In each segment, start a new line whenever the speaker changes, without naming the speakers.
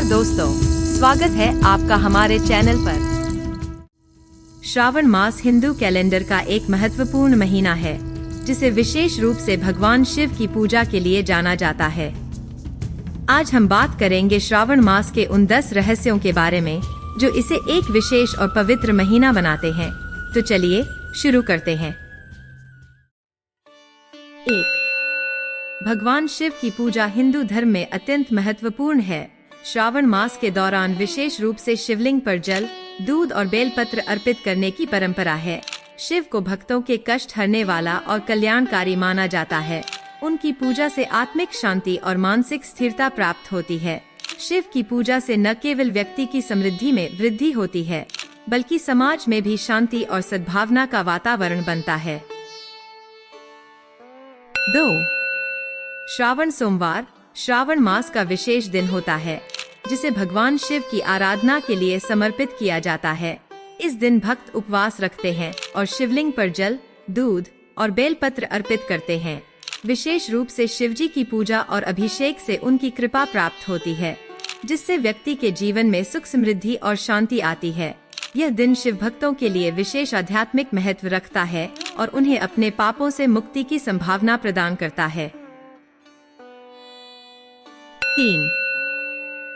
दोस्तों, स्वागत है आपका हमारे चैनल पर। श्रावण मास हिंदू कैलेंडर का एक महत्वपूर्ण महीना है, जिसे विशेष रूप से भगवान शिव की पूजा के लिए जाना जाता है। आज हम बात करेंगे श्रावण मास के उन 10 रहस्यों के बारे में, जो इसे एक विशेष और पवित्र महीना बनाते हैं। तो चलिए शुरू करते हैं। 1. भगवान शिव की पूजा हिंदू धर्म में अत्यंत महत्वपूर्ण है। श्रावण मास के दौरान विशेष रूप से शिवलिंग पर जल, दूध और बेलपत्र अर्पित करने की परंपरा है। शिव को भक्तों के कष्ट हरने वाला और कल्याणकारी माना जाता है। उनकी पूजा से आत्मिक शांति और मानसिक स्थिरता प्राप्त होती है। शिव की पूजा से न केवल व्यक्ति की समृद्धि में वृद्धि होती है, बल्कि समाज में भी शांति और सद्भावना का वातावरण बनता है। 2. श्रावण सोमवार श्रावण मास का विशेष दिन होता है, जिसे भगवान शिव की आराधना के लिए समर्पित किया जाता है। इस दिन भक्त उपवास रखते हैं और शिवलिंग पर जल, दूध और बेलपत्र अर्पित करते हैं। विशेष रूप से शिवजी की पूजा और अभिषेक से उनकी कृपा प्राप्त होती है, जिससे व्यक्ति के जीवन में सुख, समृद्धि और शांति आती है। यह दिन शिव भक्तों के लिए विशेष आध्यात्मिक महत्व रखता है और उन्हें अपने पापों से मुक्ति की संभावना प्रदान करता है। 3.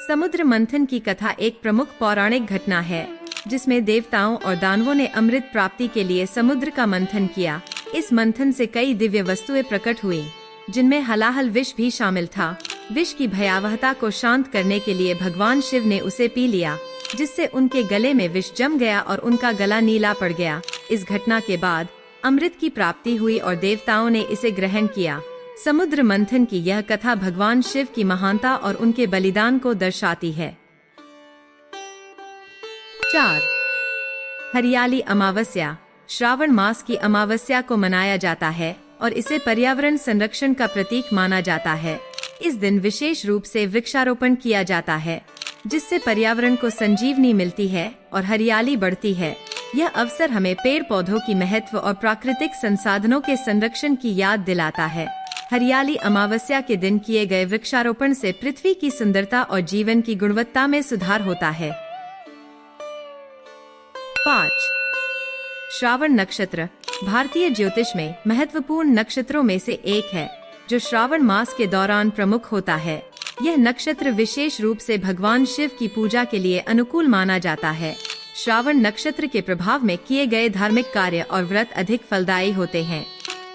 समुद्र मंथन की कथा एक प्रमुख पौराणिक घटना है, जिसमें देवताओं और दानवों ने अमृत प्राप्ति के लिए समुद्र का मंथन किया। इस मंथन से कई दिव्य वस्तुएं प्रकट हुई, जिनमें हलाहल विष भी शामिल था। विष की भयावहता को शांत करने के लिए भगवान शिव ने उसे पी लिया, जिससे उनके गले में विष जम गया और उनका गला नीला पड़ गया। इस घटना के बाद अमृत की प्राप्ति हुई और देवताओं ने इसे ग्रहण किया। समुद्र मंथन की यह कथा भगवान शिव की महानता और उनके बलिदान को दर्शाती है। 4. हरियाली अमावस्या श्रावण मास की अमावस्या को मनाया जाता है और इसे पर्यावरण संरक्षण का प्रतीक माना जाता है। इस दिन विशेष रूप से वृक्षारोपण किया जाता है, जिससे पर्यावरण को संजीवनी मिलती है और हरियाली बढ़ती है। यह अवसर हमें पेड़ पौधों की महत्व और प्राकृतिक संसाधनों के संरक्षण की याद दिलाता है। हरियाली अमावस्या के दिन किए गए वृक्षारोपण से पृथ्वी की सुंदरता और जीवन की गुणवत्ता में सुधार होता है। 5. श्रावण नक्षत्र भारतीय ज्योतिष में महत्वपूर्ण नक्षत्रों में से एक है, जो श्रावण मास के दौरान प्रमुख होता है। यह नक्षत्र विशेष रूप से भगवान शिव की पूजा के लिए अनुकूल माना जाता है। श्रावण नक्षत्र के प्रभाव में किए गए धार्मिक कार्य और व्रत अधिक फलदायी होते हैं।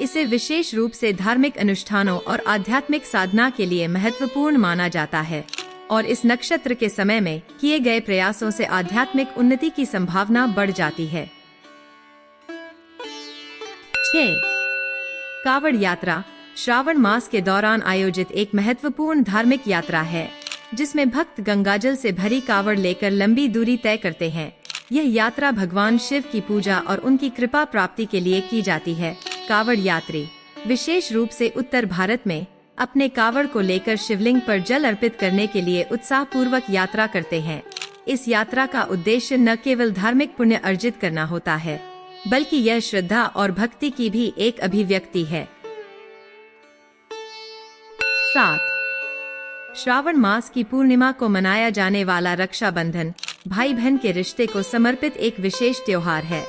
इसे विशेष रूप से धार्मिक अनुष्ठानों और आध्यात्मिक साधना के लिए महत्वपूर्ण माना जाता है, और इस नक्षत्र के समय में किए गए प्रयासों से आध्यात्मिक उन्नति की संभावना बढ़ जाती है। 6. कावड़ यात्रा श्रावण मास के दौरान आयोजित एक महत्वपूर्ण धार्मिक यात्रा है, जिसमें भक्त गंगाजल से भरी कावड़ लेकर लंबी दूरी तय करते हैं। यह यात्रा भगवान शिव की पूजा और उनकी कृपा प्राप्ति के लिए की जाती है। कावड़ यात्री विशेष रूप से उत्तर भारत में अपने कावड़ को लेकर शिवलिंग पर जल अर्पित करने के लिए उत्साह पूर्वक यात्रा करते हैं। इस यात्रा का उद्देश्य न केवल धार्मिक पुण्य अर्जित करना होता है, बल्कि यह श्रद्धा और भक्ति की भी एक अभिव्यक्ति है। 7. श्रावण मास की पूर्णिमा को मनाया जाने वाला रक्षाबंधन भाई बहन के रिश्ते को समर्पित एक विशेष त्योहार है।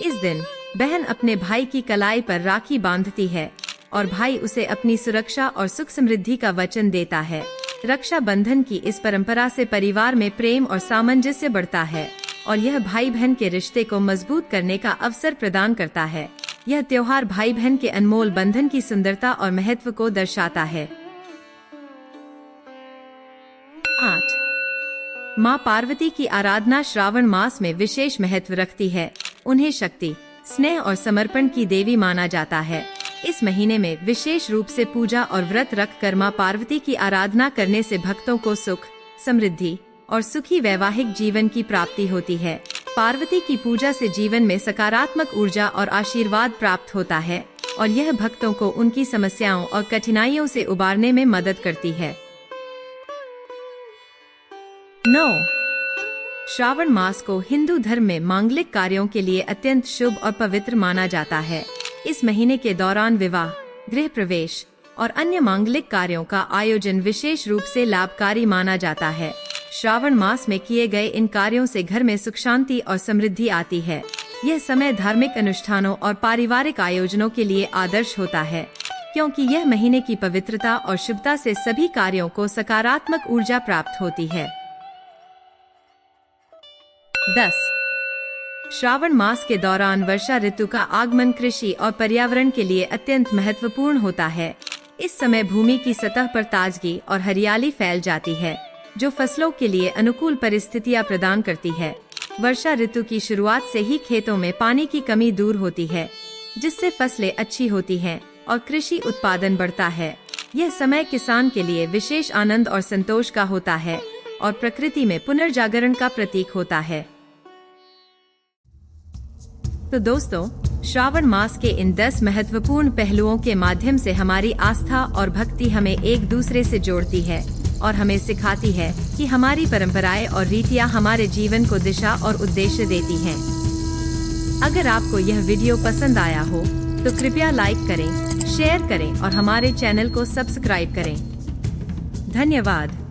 इस दिन बहन अपने भाई की कलाई पर राखी बांधती है और भाई उसे अपनी सुरक्षा और सुख समृद्धि का वचन देता है। रक्षाबंधन की इस परंपरा से परिवार में प्रेम और सामंजस्य बढ़ता है, और यह भाई बहन के रिश्ते को मजबूत करने का अवसर प्रदान करता है। यह त्योहार भाई बहन के अनमोल बंधन की सुंदरता और महत्व को दर्शाता है। 8. माँ पार्वती की आराधना श्रावण मास में विशेष महत्व रखती है। उन्हें शक्ति, स्नेह और समर्पण की देवी माना जाता है। इस महीने में विशेष रूप से पूजा और व्रत रख कर माँ पार्वती की आराधना करने से भक्तों को सुख, समृद्धि और सुखी वैवाहिक जीवन की प्राप्ति होती है। पार्वती की पूजा से जीवन में सकारात्मक ऊर्जा और आशीर्वाद प्राप्त होता है, और यह भक्तों को उनकी समस्याओं और कठिनाइयों से उबारने में मदद करती है। 9. श्रावण मास को हिंदू धर्म में मांगलिक कार्यों के लिए अत्यंत शुभ और पवित्र माना जाता है। इस महीने के दौरान विवाह, गृह प्रवेश और अन्य मांगलिक कार्यों का आयोजन विशेष रूप से लाभकारी माना जाता है। श्रावण मास में किए गए इन कार्यों से घर में सुख शांति और समृद्धि आती है। यह समय धार्मिक अनुष्ठानों और पारिवारिक आयोजनों के लिए आदर्श होता है, क्योंकि यह महीने की पवित्रता और शुभता से सभी कार्यों को सकारात्मक ऊर्जा प्राप्त होती है। 10. श्रावण मास के दौरान वर्षा ऋतु का आगमन कृषि और पर्यावरण के लिए अत्यंत महत्वपूर्ण होता है। इस समय भूमि की सतह पर ताजगी और हरियाली फैल जाती है, जो फसलों के लिए अनुकूल परिस्थितियां प्रदान करती है। वर्षा ऋतु की शुरुआत से ही खेतों में पानी की कमी दूर होती है, जिससे फसलें अच्छी होती हैं और कृषि उत्पादन बढ़ता है। यह समय किसान के लिए विशेष आनंद और संतोष का होता है और प्रकृति में पुनर्जागरण का प्रतीक होता है। तो दोस्तों, श्रावण मास के इन 10 महत्वपूर्ण पहलुओं के माध्यम से हमारी आस्था और भक्ति हमें एक दूसरे से जोड़ती है और हमें सिखाती है कि हमारी परंपराएं और रीतियां हमारे जीवन को दिशा और उद्देश्य देती हैं। अगर आपको यह वीडियो पसंद आया हो तो कृपया लाइक करें, शेयर करें और हमारे चैनल को सब्सक्राइब करें। धन्यवाद।